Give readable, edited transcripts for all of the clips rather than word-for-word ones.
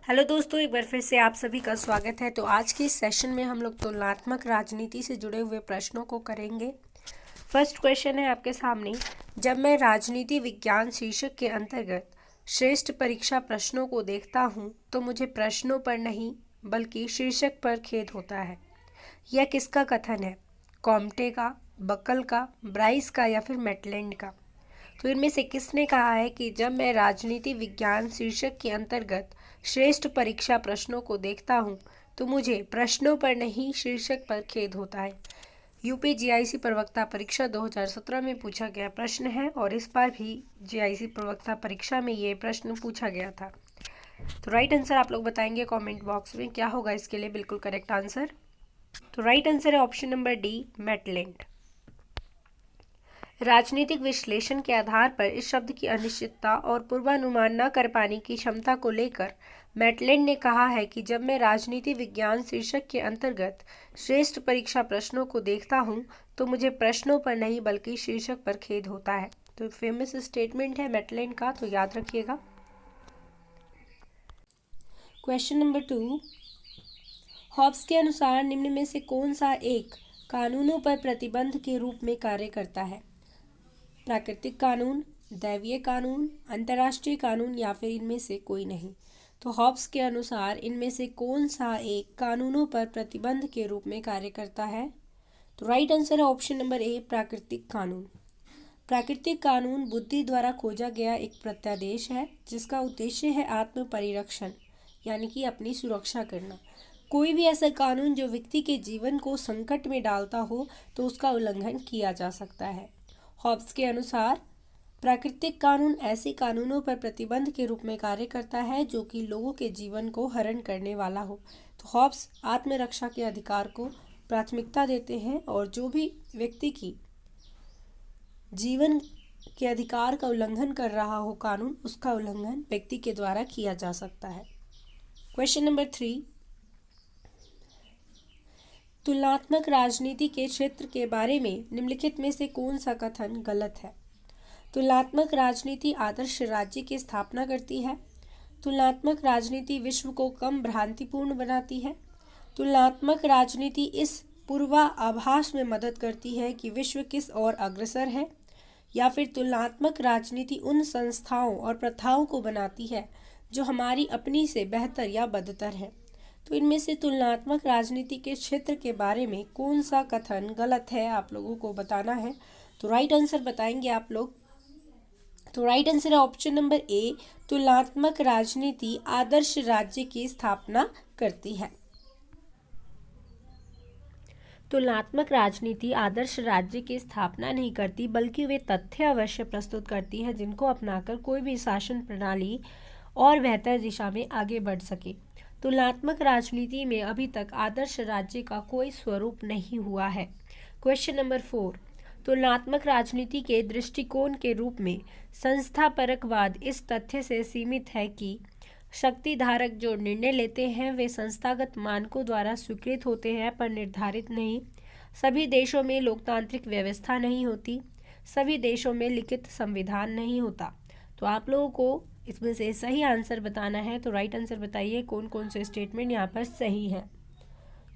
Hello दोस्तों, एक बार फिर से आप सभी का स्वागत है। तो आज के इस सेशन में हम लोग तुलनात्मक राजनीति से जुड़े हुए प्रश्नों को करेंगे। फर्स्ट क्वेश्चन है आपके सामने। जब मैं राजनीति विज्ञान शीर्षक के अंतर्गत श्रेष्ठ परीक्षा प्रश्नों को देखता हूँ तो मुझे प्रश्नों पर नहीं बल्कि शीर्षक पर खेद होता है। यह किसका कथन है? कॉम्टे का, बकल का, ब्राइस का या फिर मैटलैंड का? तो इनमें से किसने कहा है कि जब मैं राजनीति विज्ञान शीर्षक के अंतर्गत श्रेष्ठ परीक्षा प्रश्नों को देखता हूँ तो मुझे प्रश्नों पर नहीं शीर्षक पर खेद होता है। यूपी जीआईसी प्रवक्ता परीक्षा 2017 में पूछा गया प्रश्न है और इस बार भी जीआईसी प्रवक्ता परीक्षा में ये प्रश्न पूछा गया था। तो राइट आंसर आप लोग बताएंगे कमेंट बॉक्स में, क्या होगा इसके लिए बिल्कुल करेक्ट आंसर। तो राइट आंसर है ऑप्शन नंबर डी, मैटलैंड। राजनीतिक विश्लेषण के आधार पर इस शब्द की अनिश्चितता और पूर्वानुमान न कर पाने की क्षमता को लेकर मैटलैंड ने कहा है कि जब मैं राजनीति विज्ञान शीर्षक के अंतर्गत श्रेष्ठ परीक्षा प्रश्नों को देखता हूं तो मुझे प्रश्नों पर नहीं बल्कि शीर्षक पर खेद होता है। तो फेमस स्टेटमेंट है मैटलैंड का, तो याद रखिएगा। क्वेश्चन नंबर 2, हॉब्स के अनुसार निम्न में से कौन सा एक कानूनों पर प्रतिबंध के रूप में कार्य करता है? प्राकृतिक कानून, दैवीय कानून, अंतर्राष्ट्रीय कानून या फिर इनमें से कोई नहीं। तो हॉब्स के अनुसार इनमें से कौन सा एक कानूनों पर प्रतिबंध के रूप में कार्य करता है? तो राइट आंसर है ऑप्शन नंबर ए, प्राकृतिक कानून। प्राकृतिक कानून बुद्धि द्वारा खोजा गया एक प्रत्यादेश है जिसका उद्देश्य है आत्म परिरक्षण, यानी कि अपनी सुरक्षा करना। कोई भी ऐसा कानून जो व्यक्ति के जीवन को संकट में डालता हो तो उसका उल्लंघन किया जा सकता है। हॉब्स के अनुसार प्राकृतिक कानून ऐसे कानूनों पर प्रतिबंध के रूप में कार्य करता है जो कि लोगों के जीवन को हरण करने वाला हो। तो हॉब्स आत्मरक्षा के अधिकार को प्राथमिकता देते हैं और जो भी व्यक्ति की जीवन के अधिकार का उल्लंघन कर रहा हो कानून, उसका उल्लंघन व्यक्ति के द्वारा किया जा सकता है। क्वेश्चन नंबर 3, तुलनात्मक राजनीति के क्षेत्र के बारे में निम्नलिखित में से कौन सा कथन गलत है? तुलनात्मक राजनीति आदर्श राज्य की स्थापना करती है। तुलनात्मक राजनीति विश्व को कम भ्रांतिपूर्ण बनाती है। तुलनात्मक राजनीति इस पूर्वाभास में मदद करती है कि विश्व किस ओर अग्रसर है। या फिर तुलनात्मक राजनीति उन संस्थाओं और प्रथाओं को बनाती है जो हमारी अपनी से बेहतर या बदतर है। तो इनमें से तुलनात्मक राजनीति के क्षेत्र के बारे में कौन सा कथन गलत है आप लोगों को बताना है। तो राइट आंसर बताएंगे आप लोग। तो राइट आंसर है ऑप्शन नंबर ए, तुलनात्मक राजनीति आदर्श राज्य की स्थापना करती है। तुलनात्मक राजनीति आदर्श राज्य की स्थापना नहीं करती बल्कि वे तथ्य अवश्य प्रस्तुत करती है जिनको अपनाकर कोई भी शासन प्रणाली और बेहतर दिशा में आगे बढ़ सके। तुलनात्मक राजनीति में अभी तक आदर्श राज्य का कोई स्वरूप नहीं हुआ है। क्वेश्चन नंबर 4, तुलनात्मक राजनीति के दृष्टिकोण के रूप में संस्थापरकवाद इस तथ्य से सीमित है कि शक्ति धारक जो निर्णय लेते हैं वे संस्थागत मानकों द्वारा स्वीकृत होते हैं पर निर्धारित नहीं। सभी देशों में लोकतांत्रिक व्यवस्था नहीं होती। सभी देशों में लिखित संविधान नहीं होता। तो आप लोगों को इसमें से सही आंसर बताना है। तो राइट आंसर बताइए कौन कौन से स्टेटमेंट यहाँ पर सही है।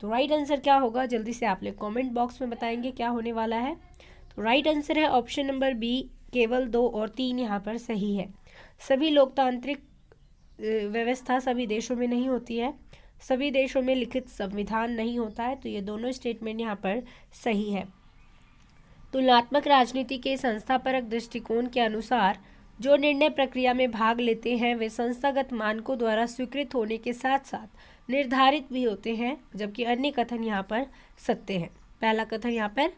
तो राइट आंसर क्या होगा जल्दी से आप लोग कमेंट बॉक्स में बताएंगे क्या होने वाला है। तो राइट आंसर है ऑप्शन नंबर बी, केवल 2 और 3 यहाँ पर सही है। सभी लोकतांत्रिक व्यवस्था सभी देशों में नहीं होती है। सभी देशों में लिखित संविधान नहीं होता है। तो ये दोनों स्टेटमेंट यहाँ पर सही है। तुलनात्मक राजनीति के संस्थापरक दृष्टिकोण के अनुसार जो निर्णय प्रक्रिया में भाग लेते हैं वे संस्थागत मानकों द्वारा स्वीकृत होने के साथ साथ निर्धारित भी होते हैं, जबकि अन्य कथन यहाँ पर सत्य है। पहला कथन यहाँ पर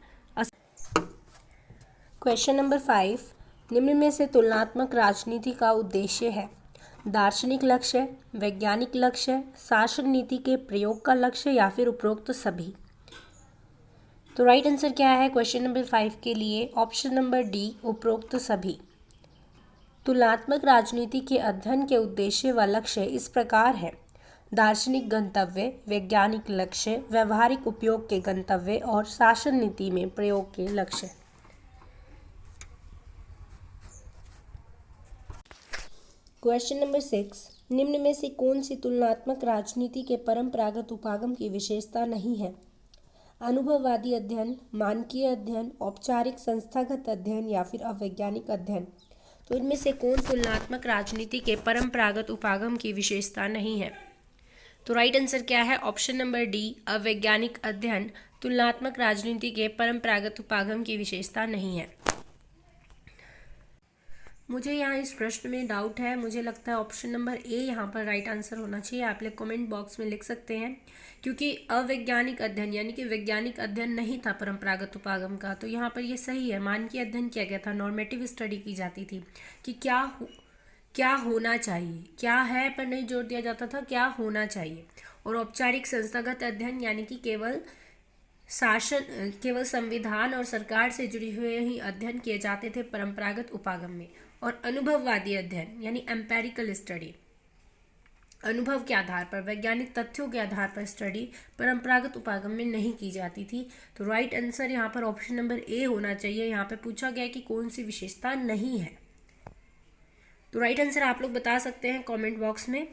क्वेश्चन नंबर 5, निम्न में से तुलनात्मक राजनीति का उद्देश्य है? दार्शनिक लक्ष्य, वैज्ञानिक लक्ष्य, शासन नीति के प्रयोग का लक्ष्य या फिर उपरोक्त सभी। तो राइट आंसर क्या है क्वेश्चन नंबर 5 के लिए? ऑप्शन नंबर डी, उपरोक्त सभी। तुलनात्मक राजनीति के अध्ययन के उद्देश्य व लक्ष्य इस प्रकार है: दार्शनिक गंतव्य, वैज्ञानिक लक्ष्य, व्यवहारिक उपयोग के गंतव्य और शासन नीति में प्रयोग के लक्ष्य। क्वेश्चन नंबर 6, निम्न में से कौन सी तुलनात्मक राजनीति के परंपरागत उपागम की विशेषता नहीं है? अनुभववादी अध्ययन, मानकीय अध्ययन, औपचारिक संस्थागत अध्ययन या फिर अवैज्ञानिक अध्ययन। तो इनमें से कौन तुलनात्मक राजनीति के परंपरागत उपागम की विशेषता नहीं है? तो राइट आंसर क्या है? ऑप्शन नंबर डी, अवैज्ञानिक अध्ययन तुलनात्मक राजनीति के परंपरागत उपागम की विशेषता नहीं है। मुझे यहाँ इस प्रश्न में डाउट है, मुझे लगता है ऑप्शन नंबर ए यहाँ पर राइट आंसर होना चाहिए। आप लोग कमेंट बॉक्स में लिख सकते हैं, क्योंकि अवैज्ञानिक अध्ययन यानी कि वैज्ञानिक अध्ययन नहीं था परंपरागत उपागम का, तो यहाँ पर ये सही है। मानकीय अध्ययन किया गया था, नॉर्मेटिव स्टडी की जाती थी कि क्या होना चाहिए, क्या है पर नहीं जोर दिया जाता था, क्या होना चाहिए। और औपचारिक संस्थागत अध्ययन यानी कि केवल संविधान और सरकार से जुड़े हुए ही अध्ययन किए जाते थे परंपरागत उपागम में। और अनुभववादी अध्ययन यानी एम्पेरिकल स्टडी, अनुभव के आधार पर, वैज्ञानिक तथ्यों के आधार पर स्टडी परंपरागत उपागम में नहीं की जाती थी। तो राइट आंसर यहाँ पर ऑप्शन नंबर ए होना चाहिए। यहाँ पे पूछा गया कि कौन सी विशेषता नहीं है, तो राइट आंसर आप लोग बता सकते हैं कमेंट बॉक्स में,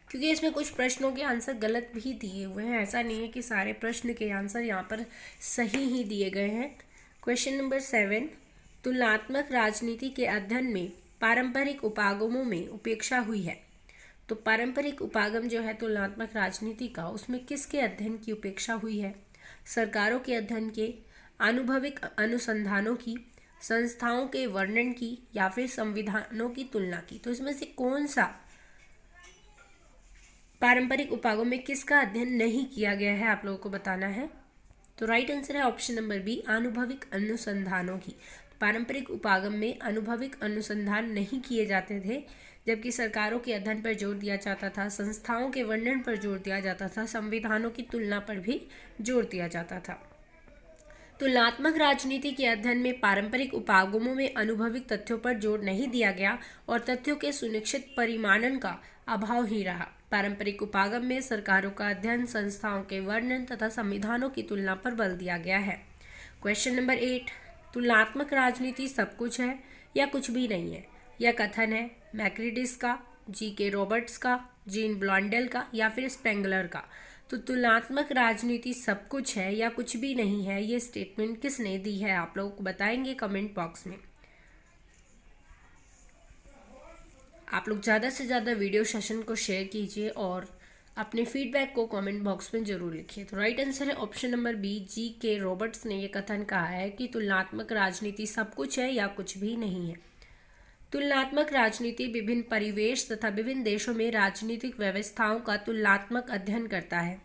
क्योंकि इसमें कुछ प्रश्नों के आंसर गलत भी दिए हुए हैं। ऐसा नहीं है कि सारे प्रश्न के आंसर यहाँ पर सही ही दिए गए हैं। क्वेश्चन नंबर 7, तुलनात्मक राजनीति के अध्ययन में पारंपरिक उपागमों में उपेक्षा हुई है। तो पारंपरिक उपागम जो है तुलनात्मक राजनीति का, उसमें किसके अध्ययन की उपेक्षा हुई है? सरकारों के अध्ययन के, आनुभविक अनुसंधानों की, संस्थाओं के वर्णन की या फिर संविधानों की तुलना की। तो इसमें से कौन सा पारंपरिक उपागम में किसका अध्ययन नहीं किया गया है, आप लोगों को बताना है। तो राइट आंसर है ऑप्शन नंबर बी, आनुभविक अनुसंधानों की। पारंपरिक उपागम में अनुभविक अनुसंधान नहीं किए जाते थे, जबकि सरकारों के अध्ययन पर जोर दिया जाता था, संस्थाओं के वर्णन पर जोर दिया जाता था, संविधानों की तुलना पर भी जोर दिया जाता था। तुलनात्मक राजनीति के अध्ययन में पारंपरिक उपागमों में अनुभविक तथ्यों पर जोर नहीं दिया गया और तथ्यों के सुनिश्चित परिमाणन का अभाव ही रहा। पारंपरिक उपागम में सरकारों का अध्ययन, संस्थाओं के वर्णन तथा संविधानों की तुलना पर बल दिया गया है। क्वेश्चन नंबर 8, तुलनात्मक राजनीति सब कुछ है या कुछ भी नहीं है? यह कथन है मैक्रिडिस का, जी.के. रॉबर्ट्स का, जीन ब्लॉन्डेल का या फिर स्पेंगलर का। तो तुलनात्मक राजनीति सब कुछ है या कुछ भी नहीं है, ये स्टेटमेंट किसने दी है, आप लोग बताएंगे कमेंट बॉक्स में। आप लोग ज़्यादा से ज़्यादा वीडियो सेशन को शेयर कीजिए और अपने फीडबैक को कमेंट बॉक्स में जरूर लिखिए। तो राइट आंसर है option number B, G K. Roberts ने यह कथन कहा है कि तुलनात्मक राजनीति सब कुछ है या कुछ भी नहीं है। तुलनात्मक राजनीति विभिन्न परिवेश तथा विभिन्न देशों में राजनीतिक व्यवस्थाओं का तुलनात्मक अध्ययन करता है।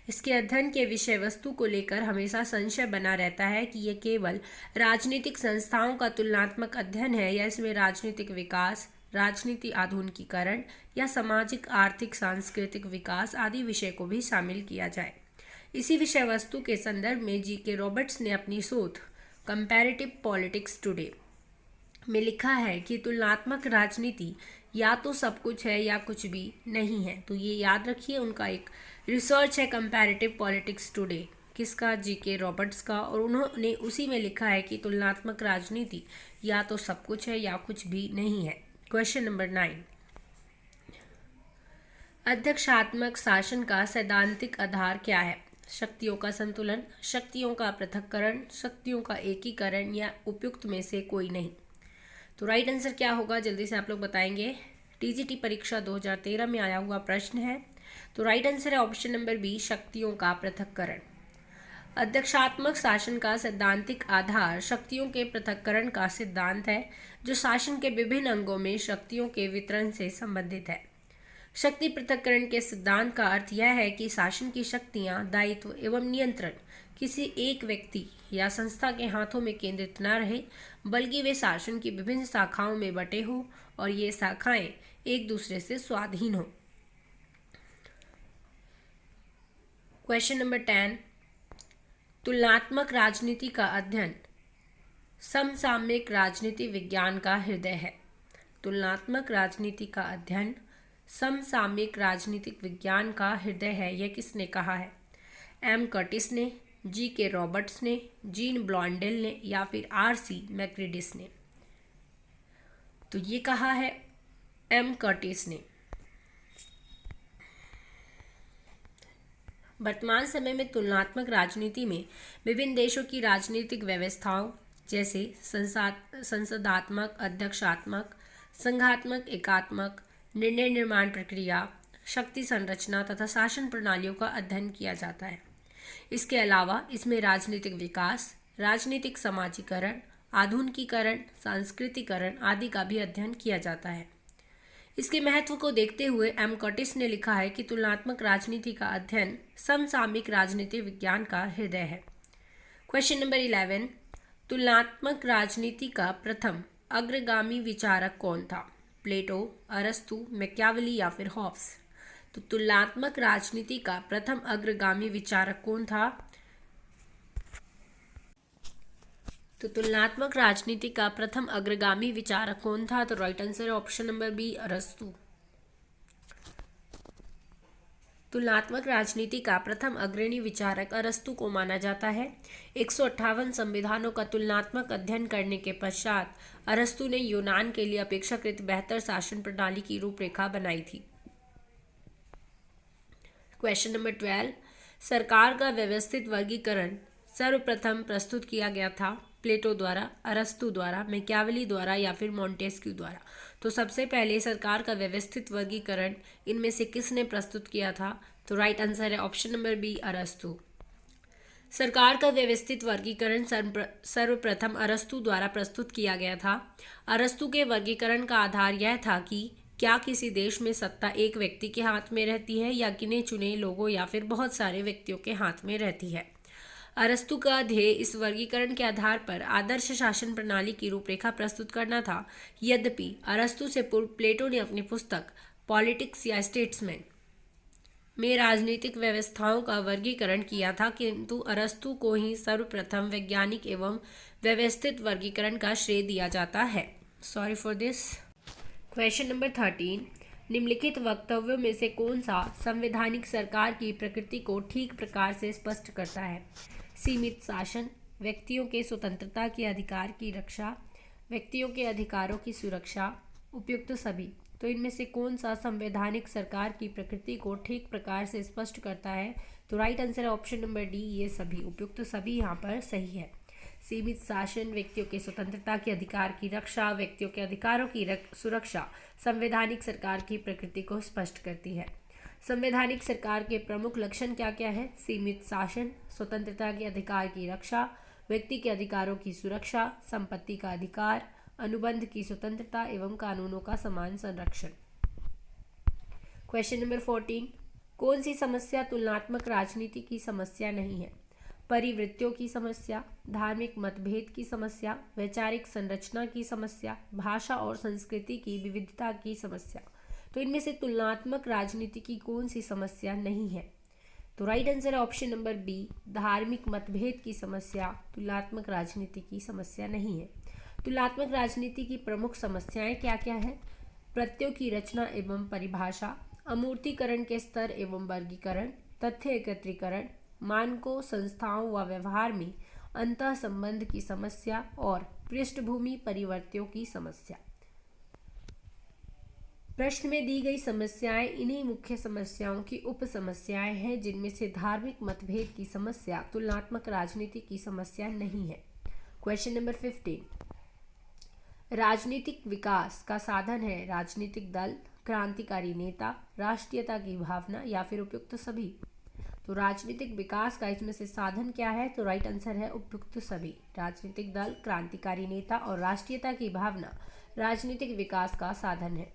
इसके अध्ययन के विषय वस्तु को लेकर हमेशा संशय बना रहता है कि यह केवल राजनीतिक संस्थाओं का तुलनात्मक अध्ययन है या इसमें राजनीतिक विकास, राजनीति आधुनिकीकरण या सामाजिक, आर्थिक, सांस्कृतिक विकास आदि विषय को भी शामिल किया जाए। इसी विषय वस्तु के संदर्भ में जी.के. रॉबर्ट्स ने अपनी शोध कंपैरेटिव पॉलिटिक्स टुडे में लिखा है कि तुलनात्मक राजनीति या तो सब कुछ है या कुछ भी नहीं है। तो ये याद रखिए, उनका एक रिसर्च है कंपैरेटिव पॉलिटिक्स टुडे, किसका? जी.के. रॉबर्ट्स का, और उन्होंने उसी में लिखा है कि तुलनात्मक राजनीति या तो सब कुछ है या कुछ भी नहीं है। क्वेश्चन नंबर 9, अध्यक्षात्मक शासन का सैद्धांतिक आधार क्या है? शक्तियों का संतुलन, शक्तियों का पृथक्करण, शक्तियों का एकीकरण या उपयुक्त में से कोई नहीं। तो राइट आंसर क्या होगा, जल्दी से आप लोग बताएंगे। टीजीटी परीक्षा 2013 में आया हुआ प्रश्न है। तो राइट आंसर है ऑप्शन नंबर बी, शक्तियों का पृथक्करण। अध्यक्षात्मक शासन का सैद्धांतिक आधार शक्तियों के पृथक्करण का सिद्धांत है, जो शासन के विभिन्न अंगों में शक्तियों के वितरण से संबंधित है। शक्ति पृथक्करण के सिद्धांत का अर्थ यह है कि शासन की शक्तियां, दायित्व एवं नियंत्रण किसी एक व्यक्ति या संस्था के हाथों में केंद्रित न रहे, बल्कि वे शासन की विभिन्न शाखाओं में बटे हों और ये शाखाएं एक दूसरे से स्वाधीन हों। क्वेश्चन नंबर 10, तुलनात्मक राजनीति का अध्ययन समसामयिक राजनीति विज्ञान का हृदय है। तुलनात्मक राजनीति का अध्ययन समसामयिक राजनीतिक विज्ञान का हृदय है, यह किसने कहा है? एम कर्टिस ने, जी.के. रॉबर्ट्स ने, जीन ब्लॉन्डेल ने या फिर आर.सी. मैक्रिडिस ने। तो ये कहा है एम कर्टिस ने। वर्तमान समय में तुलनात्मक राजनीति में विभिन्न देशों की राजनीतिक व्यवस्थाओं जैसे संसदात्मक, अध्यक्षात्मक, संघात्मक, एकात्मक, निर्णय निर्माण प्रक्रिया, शक्ति संरचना तथा शासन प्रणालियों का अध्ययन किया जाता है। इसके अलावा इसमें राजनीतिक विकास, राजनीतिक समाजीकरण, आधुनिकीकरण, सांस्कृतिकरण आदि का भी अध्ययन किया जाता है। इसके महत्व को देखते हुए एम कर्टिस ने लिखा है कि तुलनात्मक राजनीति का अध्ययन समसामयिक राजनीति विज्ञान का हृदय है। क्वेश्चन नंबर 11, तुलनात्मक राजनीति का प्रथम अग्रगामी विचारक कौन था? प्लेटो, अरस्तु, मैकियावेली या फिर हॉब्स? तो तुलनात्मक राजनीति का प्रथम अग्रगामी विचारक कौन था? तो तुलनात्मक राजनीति का प्रथम अग्रगामी विचारक कौन था? तो राइट आंसर है ऑप्शन नंबर बी, अरस्तु। तुलनात्मक राजनीति का प्रथम अग्रणी विचारक अरस्तु को माना जाता है। 158 संविधानों का तुलनात्मक अध्ययन करने के पश्चात अरस्तु ने यूनान के लिए अपेक्षाकृत बेहतर शासन प्रणाली की रूपरेखा बनाई थी। क्वेश्चन नंबर 12, सरकार का व्यवस्थित वर्गीकरण सर्वप्रथम प्रस्तुत किया गया था? प्लेटो द्वारा, अरस्तु द्वारा, मैकियावेली द्वारा या फिर मॉन्टेस्क्यू द्वारा? तो सबसे पहले सरकार का व्यवस्थित वर्गीकरण इनमें से किसने प्रस्तुत किया था? तो राइट आंसर है ऑप्शन नंबर बी, अरस्तु। सरकार का व्यवस्थित वर्गीकरण सर्वप्रथम अरस्तु द्वारा प्रस्तुत किया गया था। अरस्तु के वर्गीकरण का आधार यह था कि क्या किसी देश में सत्ता एक व्यक्ति के हाथ में रहती है या गिने चुने लोगों या फिर बहुत सारे व्यक्तियों के हाथ में रहती है। अरस्तु का ध्येय इस वर्गीकरण के आधार पर आदर्श शासन प्रणाली की रूपरेखा प्रस्तुत करना था। यद्यपि अरस्तु से पूर्व प्लेटो ने अपनी पुस्तक पॉलिटिक्स या स्टेट्समैन में राजनीतिक व्यवस्थाओं का वर्गीकरण किया था, किंतु अरस्तु को ही सर्वप्रथम वैज्ञानिक एवं व्यवस्थित वर्गीकरण का श्रेय दिया जाता है। Sorry for this. Question number 13, निम्नलिखित वक्तव्यों में से कौन सा संवैधानिक सरकार की प्रकृति को ठीक प्रकार से स्पष्ट करता है? सीमित शासन, व्यक्तियों के स्वतंत्रता के अधिकार की रक्षा, व्यक्तियों के अधिकारों की सुरक्षा, उपयुक्त सभी? तो इनमें से कौन सा संवैधानिक सरकार की प्रकृति को ठीक प्रकार से स्पष्ट करता है? तो राइट आंसर है ऑप्शन नंबर डी, ये सभी। उपयुक्त सभी यहाँ पर सही है। सीमित शासन, व्यक्तियों के स्वतंत्रता के अधिकार की रक्षा, व्यक्तियों के अधिकारों की सुरक्षा संवैधानिक सरकार की प्रकृति को स्पष्ट करती है। संवैधानिक सरकार के प्रमुख लक्षण क्या क्या है? सीमित शासन, स्वतंत्रता के अधिकार की रक्षा, व्यक्ति के अधिकारों की सुरक्षा, संपत्ति का अधिकार, अनुबंध की स्वतंत्रता एवं कानूनों का समान संरक्षण। क्वेश्चन नंबर 14, कौन सी समस्या तुलनात्मक राजनीति की समस्या नहीं है? परिवृत्तियों की समस्या, धार्मिक मतभेद की समस्या, वैचारिक संरचना की समस्या, भाषा और संस्कृति की विविधता की समस्या? तो इनमें से तुलनात्मक राजनीति की कौन सी समस्या नहीं है? तो राइट आंसर है ऑप्शन नंबर बी, धार्मिक मतभेद की समस्या तुलनात्मक राजनीति की समस्या नहीं है। तुलनात्मक राजनीति की प्रमुख समस्याएं क्या क्या है? प्रत्ययों की रचना एवं परिभाषा, अमूर्तीकरण के स्तर एवं वर्गीकरण, तथ्य एकत्रीकरण, मानकों, संस्थाओं व व्यवहार में अंतः संबंध की समस्या और पृष्ठभूमि परिवर्तियों की समस्या। प्रश्न में दी गई समस्याएं इन्हीं मुख्य समस्याओं की उप समस्याएं हैं, जिनमें से धार्मिक मतभेद की समस्या तुलनात्मक राजनीति की समस्या नहीं है। क्वेश्चन नंबर 15, राजनीतिक विकास का साधन है राजनीतिक दल, क्रांतिकारी नेता, राष्ट्रीयता की भावना या फिर उपयुक्त सभी? तो राजनीतिक विकास का इसमें से साधन क्या है? तो राइट आंसर है उपयुक्त सभी। राजनीतिक दल, क्रांतिकारी नेता और राष्ट्रीयता की भावना राजनीतिक विकास का साधन है।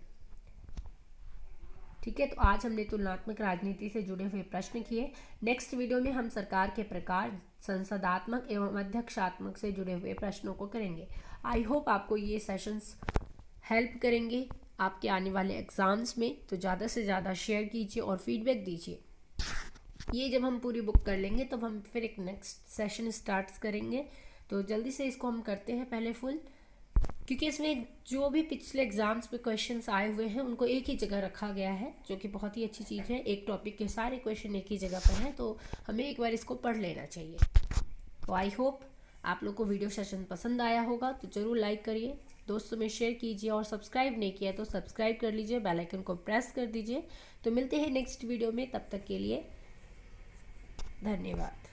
ठीक है, तो आज हमने तुलनात्मक राजनीति से जुड़े हुए प्रश्न किए। नेक्स्ट वीडियो में हम सरकार के प्रकार, संसदात्मक एवं अध्यक्षात्मक से जुड़े हुए प्रश्नों को करेंगे। आई होप आपको ये सेशंस हेल्प करेंगे आपके आने वाले एग्जाम्स में। तो ज़्यादा से ज़्यादा शेयर कीजिए और फीडबैक दीजिए। ये जब हम पूरी बुक कर लेंगे तब हम फिर एक नेक्स्ट सेशन स्टार्ट करेंगे। तो जल्दी से इसको हम करते हैं पहले फुल, क्योंकि इसमें जो भी पिछले एग्जाम्स में क्वेश्चंस आए हुए हैं उनको एक ही जगह रखा गया है, जो कि बहुत ही अच्छी चीज़ है। एक टॉपिक के सारे क्वेश्चन एक ही जगह पर हैं, तो हमें एक बार इसको पढ़ लेना चाहिए। तो आई होप आप लोग को वीडियो सेशन पसंद आया होगा, तो ज़रूर लाइक करिए, दोस्तों में शेयर कीजिए और सब्सक्राइब नहीं किया तो सब्सक्राइब कर लीजिए, बेल आइकन को प्रेस कर दीजिए। तो मिलते हैं नेक्स्ट वीडियो में, तब तक के लिए धन्यवाद।